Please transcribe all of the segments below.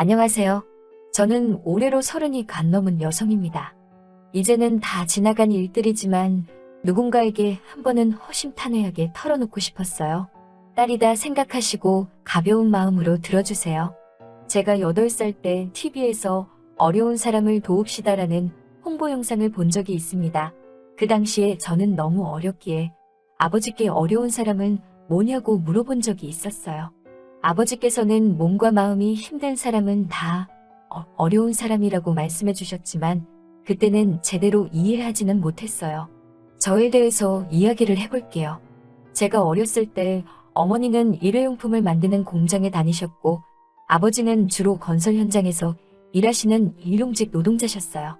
안녕하세요. 저는 올해로 30이 간 넘은 여성입니다. 이제는 다 지나간 일들이지만 누군가에게 한 번은 허심탄회하게 털어놓고 싶었어요. 딸이다 생각하시고 가벼운 마음으로 들어주세요. 제가 8살 때 TV에서 어려운 사람을 도웁시다라는 홍보 영상을 본 적이 있습니다. 그 당시에 저는 너무 어렸기에 아버지께 어려운 사람은 뭐냐고 물어본 적이 있었어요. 아버지께서는 몸과 마음이 힘든 사람은 다 어려운 사람이라고 말씀해 주셨지만 그때는 제대로 이해하지는 못했어요. 저에 대해서 이야기를 해볼게요. 제가 어렸을 때 어머니는 일회용품을 만드는 공장에 다니셨고 아버지는 주로 건설 현장에서 일하시는 일용직 노동자셨어요.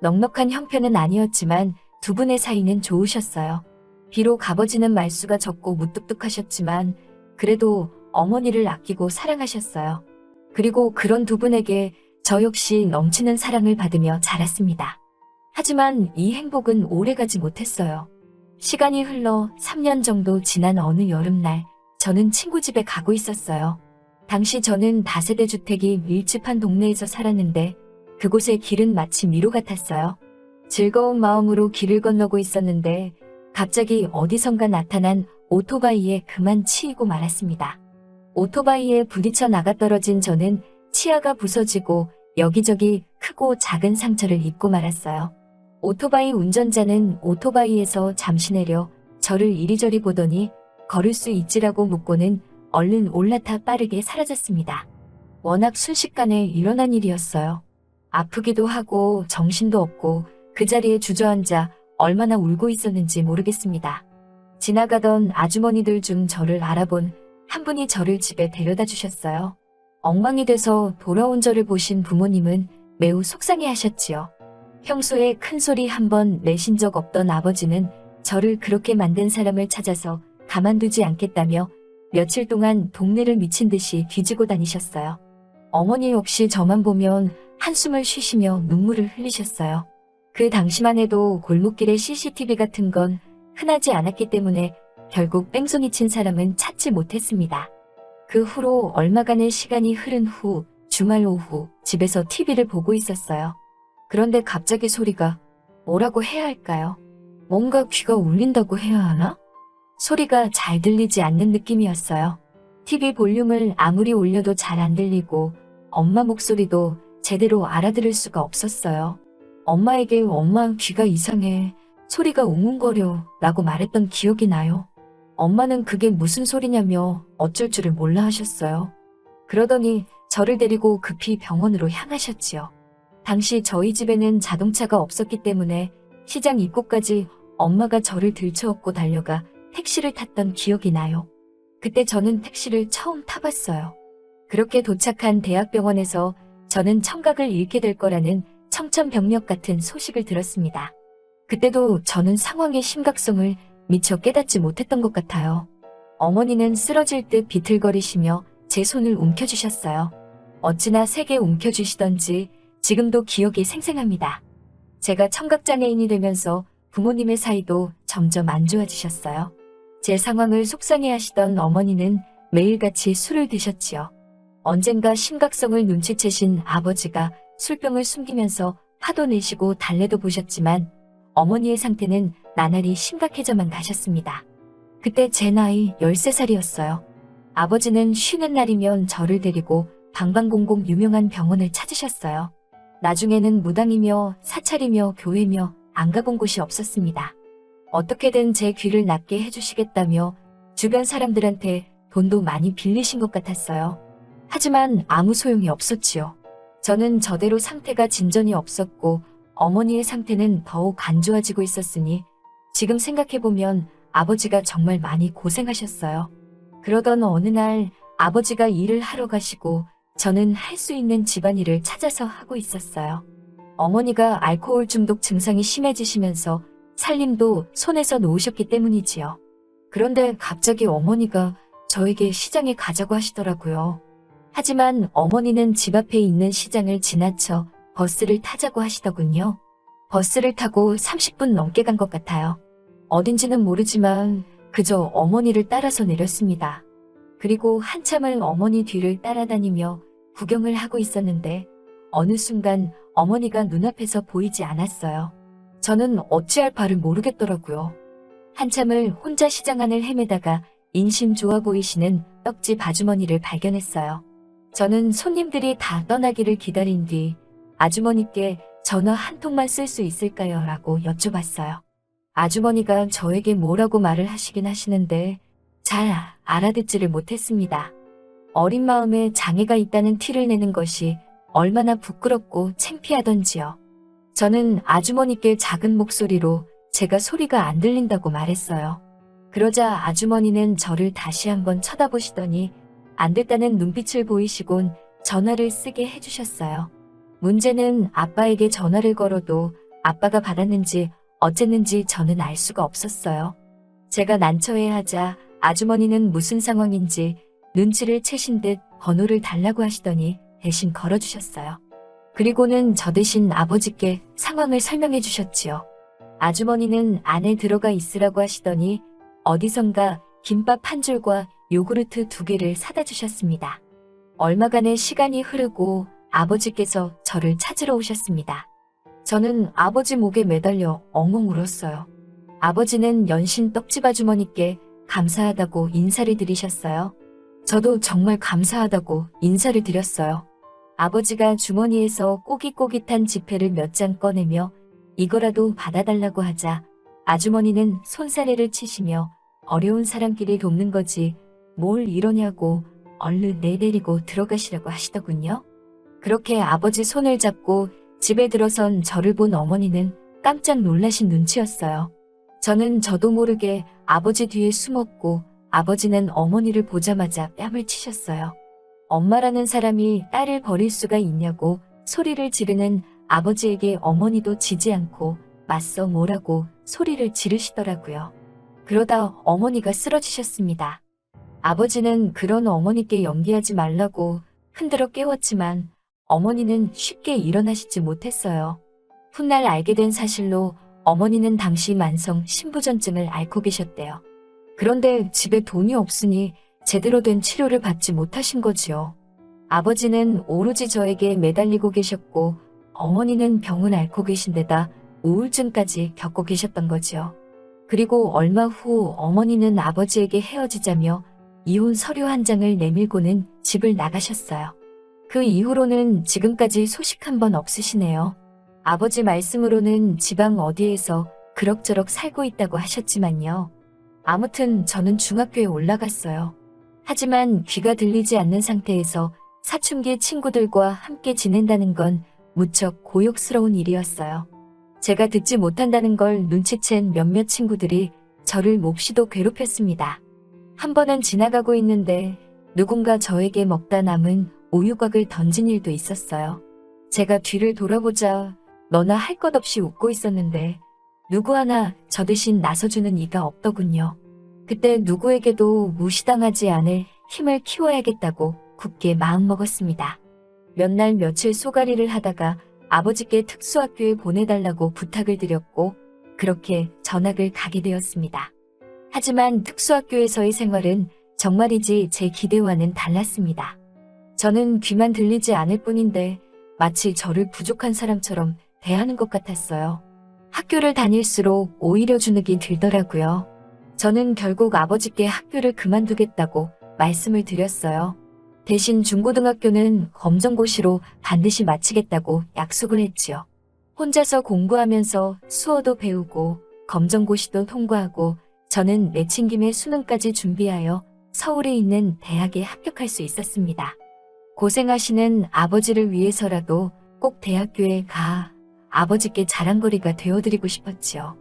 넉넉한 형편은 아니었지만 두 분의 사이는 좋으셨어요. 비록 아버지는 말수가 적고 무뚝뚝하셨지만 그래도 어머니를 아끼고 사랑하셨어요. 그리고 그런 두 분에게 저 역시 넘치는 사랑을 받으며 자랐습니다. 하지만 이 행복은 오래가지 못했어요. 시간이 흘러 3년 정도 지난 어느 여름날 저는 친구 집에 가고 있었어요. 당시 저는 다세대 주택이 밀집한 동네에서 살았는데 그곳의 길은 마치 미로 같았어요. 즐거운 마음으로 길을 건너고 있었는데 갑자기 어디선가 나타난 오토바이에 그만 치이고 말았습니다. 오토바이에 부딪혀 나가떨어진 저는 치아가 부서지고 여기저기 크고 작은 상처를 입고 말았어요. 오토바이 운전자는 오토바이에서 잠시 내려 저를 이리저리 보더니 걸을 수 있지라고 묻고는 얼른 올라타 빠르게 사라졌습니다. 워낙 순식간에 일어난 일이었어요. 아프기도 하고 정신도 없고 그 자리에 주저앉아 얼마나 울고 있었는지 모르겠습니다. 지나가던 아주머니들 중 저를 알아본 한 분이 저를 집에 데려다 주셨어요. 엉망이 돼서 돌아온 저를 보신 부모님은 매우 속상해 하셨지요. 평소에 큰 소리 한 번 내신 적 없던 아버지는 저를 그렇게 만든 사람을 찾아서 가만두지 않겠다며 며칠 동안 동네를 미친 듯이 뒤지고 다니셨어요. 어머니 역시 저만 보면 한숨을 쉬시며 눈물을 흘리셨어요. 그 당시만 해도 골목길에 CCTV 같은 건 흔하지 않았기 때문에 결국 뺑소니 친 사람은 찾지 못했습니다. 그 후로 얼마간의 시간이 흐른 후 주말 오후 집에서 TV를 보고 있었어요. 그런데 갑자기 소리가 뭐라고 해야 할까요? 뭔가 귀가 울린다고 해야 하나? 소리가 잘 들리지 않는 느낌이었어요. TV 볼륨을 아무리 올려도 잘 안 들리고 엄마 목소리도 제대로 알아들을 수가 없었어요. 엄마에게 엄마 귀가 이상해. 소리가 웅웅거려 라고 말했던 기억이 나요. 엄마는 그게 무슨 소리냐며 어쩔 줄을 몰라 하셨어요. 그러더니 저를 데리고 급히 병원으로 향하셨지요. 당시 저희 집에는 자동차가 없었기 때문에 시장 입구까지 엄마가 저를 들쳐업고 달려가 택시를 탔던 기억이 나요. 그때 저는 택시를 처음 타봤어요. 그렇게 도착한 대학병원에서 저는 청각을 잃게 될 거라는 청천벽력 같은 소식을 들었습니다. 그때도 저는 상황의 심각성을 미처 깨닫지 못했던 것 같아요. 어머니는 쓰러질 듯 비틀거리시며 제 손을 움켜주셨어요. 어찌나 세게 움켜주시던지 지금도 기억이 생생합니다. 제가 청각장애인이 되면서 부모님의 사이도 점점 안 좋아지셨어요. 제 상황을 속상해하시던 어머니는 매일같이 술을 드셨지요. 언젠가 심각성을 눈치채신 아버지가 술병을 숨기면서 파도 내시고 달래도 보셨지만 어머니의 상태는 나날이 심각해져만 가셨습니다. 그때 제 나이 13살이었어요. 아버지는 쉬는 날이면 저를 데리고 방방곡곡 유명한 병원을 찾으셨어요. 나중에는 무당이며 사찰이며 교회며 안 가본 곳이 없었습니다. 어떻게든 제 귀를 낫게 해주시겠다며 주변 사람들한테 돈도 많이 빌리신 것 같았어요. 하지만 아무 소용이 없었지요. 저는 저대로 상태가 진전이 없었고 어머니의 상태는 더욱 안 좋아지고 있었으니 지금 생각해보면 아버지가 정말 많이 고생하셨어요. 그러던 어느 날 아버지가 일을 하러 가시고 저는 할 수 있는 집안일을 찾아서 하고 있었어요. 어머니가 알코올 중독 증상이 심해지시면서 살림도 손에서 놓으셨기 때문이지요. 그런데 갑자기 어머니가 저에게 시장에 가자고 하시더라고요. 하지만 어머니는 집 앞에 있는 시장을 지나쳐 버스를 타자고 하시더군요. 버스를 타고 30분 넘게 간 것 같아요. 어딘지는 모르지만 그저 어머니를 따라서 내렸습니다. 그리고 한참을 어머니 뒤를 따라다니며 구경을 하고 있었는데 어느 순간 어머니가 눈앞에서 보이지 않았어요. 저는 어찌할 바를 모르겠더라고요. 한참을 혼자 시장 안을 헤매다가 인심 좋아 보이시는 떡집 아주머니를 발견했어요. 저는 손님들이 다 떠나기를 기다린 뒤 아주머니께 전화 한 통만 쓸 수 있을까요? 라고 여쭤봤어요. 아주머니가 저에게 뭐라고 말을 하시긴 하시는데 잘 알아듣지를 못했습니다. 어린 마음에 장애가 있다는 티를 내는 것이 얼마나 부끄럽고 창피하던지요. 저는 아주머니께 작은 목소리로 제가 소리가 안 들린다고 말했어요. 그러자 아주머니는 저를 다시 한번 쳐다보시더니 안 됐다는 눈빛을 보이시곤 전화를 쓰게 해주셨어요. 문제는 아빠에게 전화를 걸어도 아빠가 받았는지 어쨌는지 저는 알 수가 없었어요. 제가 난처해하자 아주머니는 무슨 상황인지 눈치를 채신 듯 번호를 달라고 하시더니 대신 걸어주셨어요. 그리고는 저 대신 아버지께 상황을 설명해 주셨지요. 아주머니는 안에 들어가 있으라고 하시더니 어디선가 김밥 한 줄과 요구르트 2개를 사다 주셨습니다. 얼마간의 시간이 흐르고 아버지께서 저를 찾으러 오셨습니다. 저는 아버지 목에 매달려 엉엉 울었어요. 아버지는 연신 떡집 아주머니께 감사하다고 인사를 드리셨어요. 저도 정말 감사하다고 인사를 드렸어요. 아버지가 주머니에서 꼬깃꼬깃한 지폐를 몇 장 꺼내며 이거라도 받아달라고 하자 아주머니는 손사래를 치시며 어려운 사람끼리 돕는 거지 뭘 이러냐고 얼른 내데리고 들어가시라고 하시더군요. 그렇게 아버지 손을 잡고 집에 들어선 저를 본 어머니는 깜짝 놀라신 눈치였어요. 저는 저도 모르게 아버지 뒤에 숨었고 아버지는 어머니를 보자마자 뺨을 치셨어요. 엄마라는 사람이 딸을 버릴 수가 있냐고 소리를 지르는 아버지에게 어머니도 지지 않고 맞서 뭐라고 소리를 지르시더라고요. 그러다 어머니가 쓰러지셨습니다. 아버지는 그런 어머니께 연기하지 말라고 흔들어 깨웠지만 어머니는 쉽게 일어나시지 못했어요. 훗날 알게 된 사실로 어머니는 당시 만성 신부전증을 앓고 계셨대요. 그런데 집에 돈이 없으니 제대로 된 치료를 받지 못하신 거지요. 아버지는 오로지 저에게 매달리고 계셨고 어머니는 병을 앓고 계신 데다 우울증까지 겪고 계셨던 거지요. 그리고 얼마 후 어머니는 아버지에게 헤어지자며 이혼 서류 한 장을 내밀고는 집을 나가셨어요. 그 이후로는 지금까지 소식 한 번 없으시네요. 아버지 말씀으로는 지방 어디에서 그럭저럭 살고 있다고 하셨지만요. 아무튼 저는 중학교에 올라갔어요. 하지만 귀가 들리지 않는 상태에서 사춘기 친구들과 함께 지낸다는 건 무척 고욕스러운 일이었어요. 제가 듣지 못한다는 걸 눈치챈 몇몇 친구들이 저를 몹시도 괴롭혔습니다. 한 번은 지나가고 있는데 누군가 저에게 먹다 남은 우유곽을 던진 일도 있었어요. 제가 뒤를 돌아보자 너나 할 것 없이 웃고 있었는데 누구 하나 저 대신 나서주는 이가 없더군요. 그때 누구에게도 무시당하지 않을 힘을 키워야겠다고 굳게 마음먹었습니다. 몇 날 며칠 쏘가리를 하다가 아버지께 특수학교에 보내달라고 부탁을 드렸고 그렇게 전학을 가게 되었습니다. 하지만 특수학교에서의 생활은 정말이지 제 기대와는 달랐습니다. 저는 귀만 들리지 않을 뿐인데 마치 저를 부족한 사람처럼 대하는 것 같았어요. 학교를 다닐수록 오히려 주눅이 들더라고요. 저는 결국 아버지께 학교를 그만두겠다고 말씀을 드렸어요. 대신 중고등학교는 검정고시로 반드시 마치겠다고 약속을 했지요. 혼자서 공부하면서 수어도 배우고 검정고시도 통과하고 저는 내친김에 수능까지 준비하여 서울에 있는 대학에 합격할 수 있었습니다. 고생하시는 아버지를 위해서라도 꼭 대학교에 가 아버지께 자랑거리가 되어드리고 싶었지요.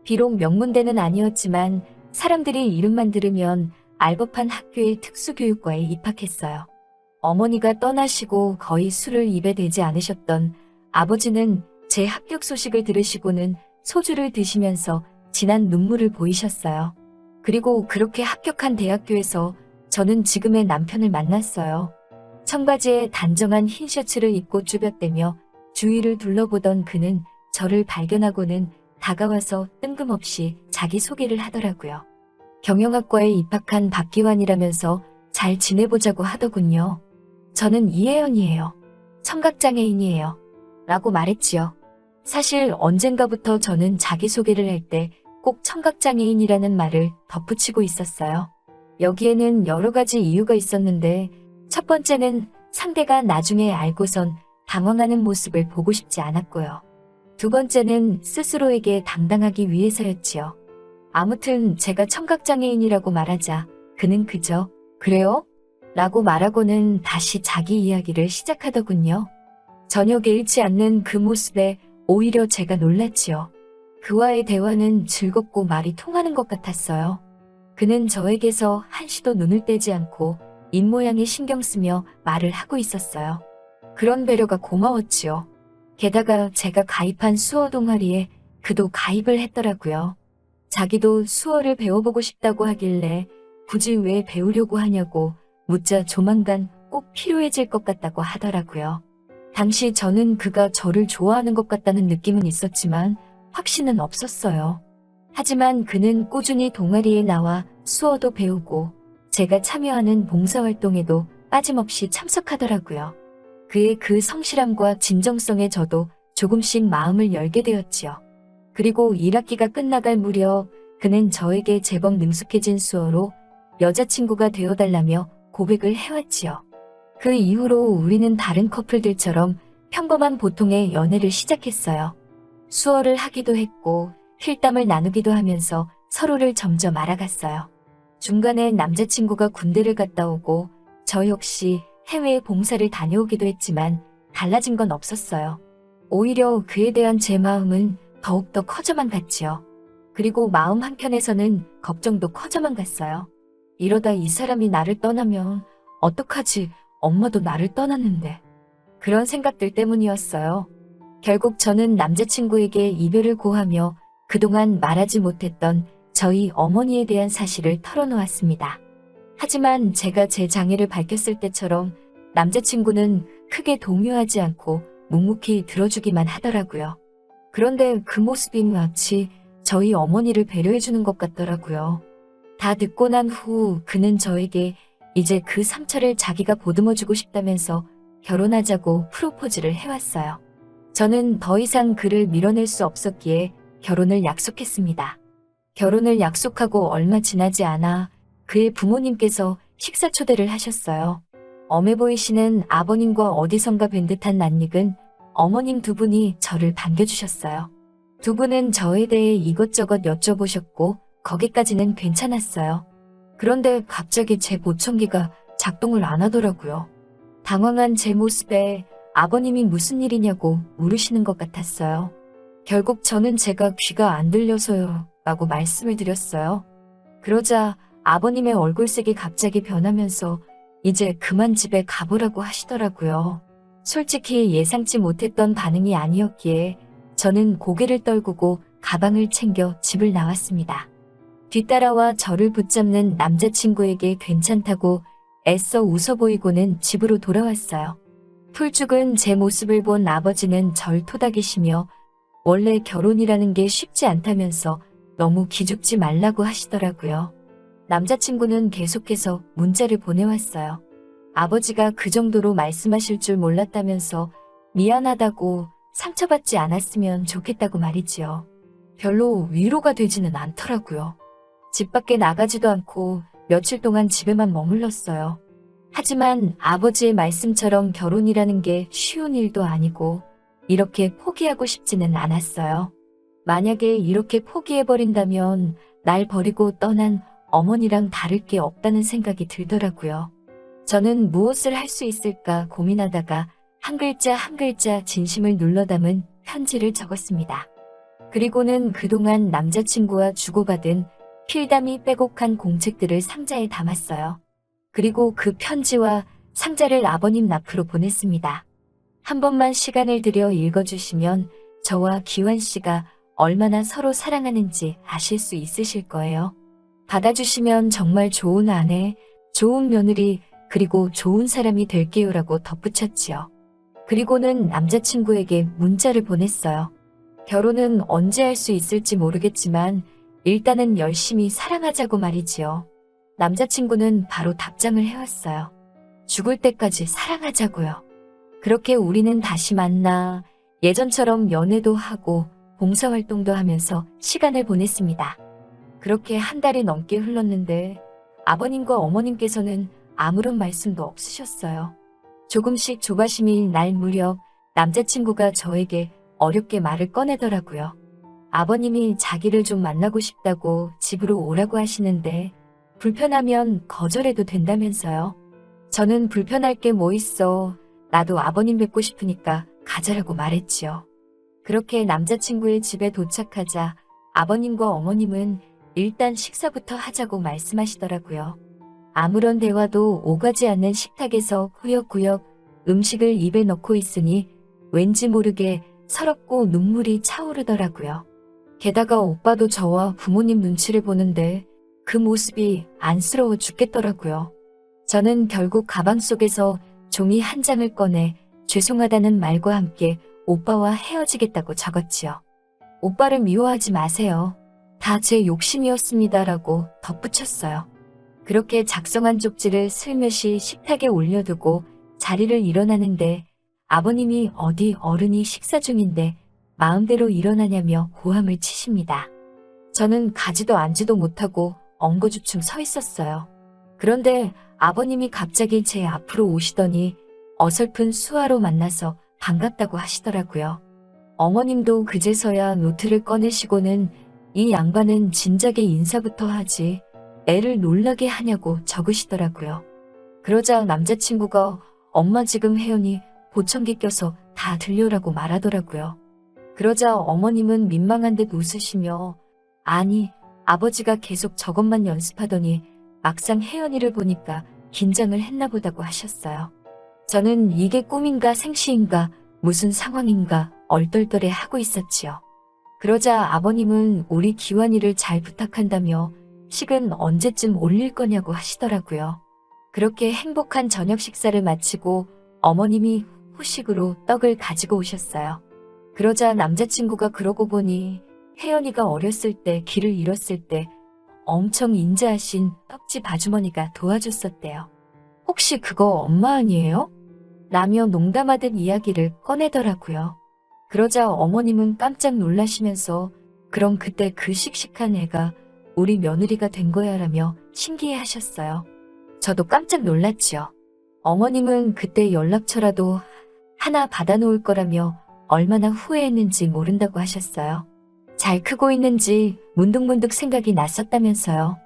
비록 명문대는 아니었지만 사람들이 이름만 들으면 알법한 학교의 특수교육과에 입학했어요. 어머니가 떠나시고 거의 술을 입에 대지 않으셨던 아버지는 제 합격 소식을 들으시고는 소주를 드시면서 진한 눈물을 보이셨어요. 그리고 그렇게 합격한 대학교에서 저는 지금의 남편을 만났어요. 청바지에 단정한 흰 셔츠를 입고 쭈뼛대며 주위를 둘러보던 그는 저를 발견하고는 다가와서 뜬금없이 자기소개를 하더라고요. 경영학과에 입학한 박기환이라면서 잘 지내보자고 하더군요. 저는 이혜연이에요. 청각장애인이에요. 라고 말했지요. 사실 언젠가부터 저는 자기소개를 할 때 꼭 청각장애인이라는 말을 덧붙이고 있었어요. 여기에는 여러 가지 이유가 있었는데 첫 번째는 상대가 나중에 알고선 당황하는 모습을 보고 싶지 않았고요. 두 번째는 스스로에게 당당하기 위해서였지요. 아무튼 제가 청각장애인이라고 말하자 그는 그저 그래요? 라고 말하고는 다시 자기 이야기를 시작하더군요. 전혀 개의치 않는 그 모습에 오히려 제가 놀랐지요. 그와의 대화는 즐겁고 말이 통하는 것 같았어요. 그는 저에게서 한시도 눈을 떼지 않고 입모양에 신경 쓰며 말을 하고 있었어요. 그런 배려가 고마웠지요. 게다가 제가 가입한 수어 동아리에 그도 가입을 했더라고요. 자기도 수어를 배워보고 싶다고 하길래 굳이 왜 배우려고 하냐고 묻자 조만간 꼭 필요해질 것 같다고 하더라고요. 당시 저는 그가 저를 좋아하는 것 같다는 느낌은 있었지만 확신은 없었어요. 하지만 그는 꾸준히 동아리에 나와 수어도 배우고 제가 참여하는 봉사활동에도 빠짐없이 참석하더라고요. 그의 그 성실함과 진정성에 저도 조금씩 마음을 열게 되었지요. 그리고 1학기가 끝나갈 무렵 그는 저에게 제법 능숙해진 수어로 여자친구가 되어달라며 고백을 해왔지요. 그 이후로 우리는 다른 커플들처럼 평범한 보통의 연애를 시작했어요. 수어를 하기도 했고 필담을 나누기도 하면서 서로를 점점 알아갔어요. 중간에 남자친구가 군대를 갔다 오고 저 역시 해외에 봉사를 다녀오기도 했지만 달라진 건 없었어요. 오히려 그에 대한 제 마음은 더욱더 커져만 갔지요. 그리고 마음 한켠에서는 걱정도 커져만 갔어요. 이러다 이 사람이 나를 떠나면 어떡하지? 엄마도 나를 떠났는데. 그런 생각들 때문이었어요. 결국 저는 남자친구에게 이별을 고하며 그동안 말하지 못했던 저희 어머니에 대한 사실을 털어놓았습니다. 하지만 제가 제 장애를 밝혔을 때처럼 남자친구는 크게 동요하지 않고 묵묵히 들어주기만 하더라고요. 그런데 그 모습이 마치 저희 어머니를 배려해주는 것 같더라고요. 다 듣고 난 후 그는 저에게 이제 그 상처를 자기가 보듬어주고 싶다면서 결혼하자고 프로포즈를 해왔어요. 저는 더 이상 그를 밀어낼 수 없었기에 결혼을 약속했습니다. 결혼을 약속하고 얼마 지나지 않아 그의 부모님께서 식사 초대를 하셨어요. 엄해 보이시는 아버님과 어디선가 뵌 듯한 낯익은 어머님 두 분이 저를 반겨주셨어요. 두 분은 저에 대해 이것저것 여쭤보셨고 거기까지는 괜찮았어요. 그런데 갑자기 제 보청기가 작동을 안 하더라고요. 당황한 제 모습에 아버님이 무슨 일이냐고 물으시는 것 같았어요. 결국 저는 제가 귀가 안 들려서요 라고 말씀을 드렸어요. 그러자 아버님의 얼굴색이 갑자기 변하면서 이제 그만 집에 가보라고 하시더라고요. 솔직히 예상치 못했던 반응이 아니었기에 저는 고개를 떨구고 가방을 챙겨 집을 나왔습니다. 뒤따라와 저를 붙잡는 남자친구에게 괜찮다고 애써 웃어 보이고는 집으로 돌아왔어요. 풀죽은 제 모습을 본 아버지는 절 토닥이시며 원래 결혼이라는 게 쉽지 않다면서 너무 기죽지 말라고 하시더라고요. 남자친구는 계속해서 문자를 보내왔어요. 아버지가 그 정도로 말씀하실 줄 몰랐다면서 미안하다고 상처받지 않았으면 좋겠다고 말이지요. 별로 위로가 되지는 않더라고요. 집 밖에 나가지도 않고 며칠 동안 집에만 머물렀어요. 하지만 아버지의 말씀처럼 결혼이라는 게 쉬운 일도 아니고 이렇게 포기하고 싶지는 않았어요. 만약에 이렇게 포기해버린다면 날 버리고 떠난 어머니랑 다를 게 없다는 생각이 들더라고요. 저는 무엇을 할 수 있을까 고민하다가 한 글자 한 글자 진심을 눌러 담은 편지를 적었습니다. 그리고는 그동안 남자친구와 주고받은 필담이 빼곡한 공책들을 상자에 담았어요. 그리고 그 편지와 상자를 아버님 앞으로 보냈습니다. 한 번만 시간을 들여 읽어주시면 저와 기환 씨가 얼마나 서로 사랑하는지 아실 수 있으실 거예요. 받아주시면 정말 좋은 아내, 좋은 며느리, 그리고 좋은 사람이 될게요라고 덧붙였지요. 그리고는 남자친구에게 문자를 보냈어요. 결혼은 언제 할 수 있을지 모르겠지만 일단은 열심히 사랑하자고 말이지요. 남자친구는 바로 답장을 해왔어요. 죽을 때까지 사랑하자고요. 그렇게 우리는 다시 만나 예전처럼 연애도 하고 봉사활동도 하면서 시간을 보냈습니다. 그렇게 한 달이 넘게 흘렀는데 아버님과 어머님께서는 아무런 말씀도 없으셨어요. 조금씩 조바심이 날 무렵 남자친구가 저에게 어렵게 말을 꺼내더라고요. 아버님이 자기를 좀 만나고 싶다고 집으로 오라고 하시는데 불편하면 거절해도 된다면서요. 저는 불편할 게 뭐 있어. 나도 아버님 뵙고 싶으니까 가자라고 말했지요. 그렇게 남자친구의 집에 도착하자 아버님과 어머님은 일단 식사부터 하자고 말씀하시더라고요. 아무런 대화도 오가지 않는 식탁에서 꾸역꾸역 음식을 입에 넣고 있으니 왠지 모르게 서럽고 눈물이 차오르더라고요. 게다가 오빠도 저와 부모님 눈치를 보는데 그 모습이 안쓰러워 죽겠더라고요. 저는 결국 가방 속에서 종이 한 장을 꺼내 죄송하다는 말과 함께 오빠와 헤어지겠다고 적었지요. 오빠를 미워하지 마세요. 다 제 욕심이었습니다라고 덧붙였어요. 그렇게 작성한 쪽지를 슬며시 식탁에 올려두고 자리를 일어나는데 아버님이 어디 어른이 식사 중인데 마음대로 일어나냐며 고함을 치십니다. 저는 가지도 앉지도 못하고 엉거주춤 서 있었어요. 그런데 아버님이 갑자기 제 앞으로 오시더니 어설픈 수화로 만나서 반갑다고 하시더라고요. 어머님도 그제서야 노트를 꺼내시고는 이 양반은 진작에 인사부터 하지 애를 놀라게 하냐고 적으시더라고요. 그러자 남자친구가 엄마 지금 혜연이 보청기 껴서 다 들려라고 말하더라고요. 그러자 어머님은 민망한 듯 웃으시며 아니 아버지가 계속 저것만 연습하더니 막상 혜연이를 보니까 긴장을 했나 보다고 하셨어요. 저는 이게 꿈인가 생시인가 무슨 상황인가 얼떨떨해 하고 있었지요. 그러자 아버님은 우리 기완이를 잘 부탁한다며 식은 언제쯤 올릴 거냐고 하시더라고요. 그렇게 행복한 저녁 식사를 마치고 어머님이 후식으로 떡을 가지고 오셨어요. 그러자 남자친구가 그러고 보니 혜연이가 어렸을 때 길을 잃었을 때 엄청 인자하신 떡집 아주머니가 도와줬었대요. 혹시 그거 엄마 아니에요? 라며 농담하듯 이야기를 꺼내더라고요. 그러자 어머님은 깜짝 놀라시면서 그럼 그때 그 씩씩한 애가 우리 며느리가 된 거야 라며 신기해 하셨어요. 저도 깜짝 놀랐지요. 어머님은 그때 연락처라도 하나 받아놓을 거라며 얼마나 후회했는지 모른다고 하셨어요. 잘 크고 있는지 문득문득 생각이 났었다면서요.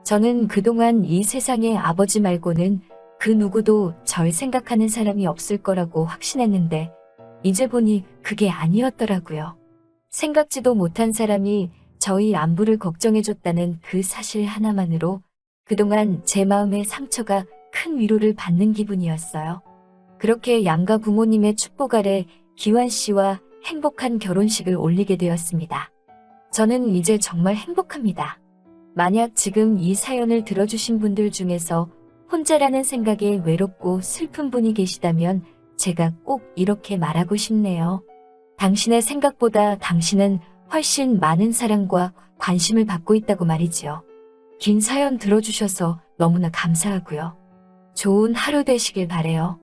저는 그동안 이 세상에 아버지 말고는 그 누구도 절 생각하는 사람이 없을 거라고 확신했는데 이제 보니 그게 아니었더라고요. 생각지도 못한 사람이 저희 안부를 걱정해줬다는 그 사실 하나만으로 그동안 제 마음의 상처가 큰 위로를 받는 기분이었어요. 그렇게 양가 부모님의 축복 아래 기완 씨와 행복한 결혼식을 올리게 되었습니다. 저는 이제 정말 행복합니다. 만약 지금 이 사연을 들어주신 분들 중에서 혼자라는 생각에 외롭고 슬픈 분이 계시다면 제가 꼭 이렇게 말하고 싶네요. 당신의 생각보다 당신은 훨씬 많은 사랑과 관심을 받고 있다고 말이지요. 긴 사연 들어주셔서 너무나 감사하고요. 좋은 하루 되시길 바래요.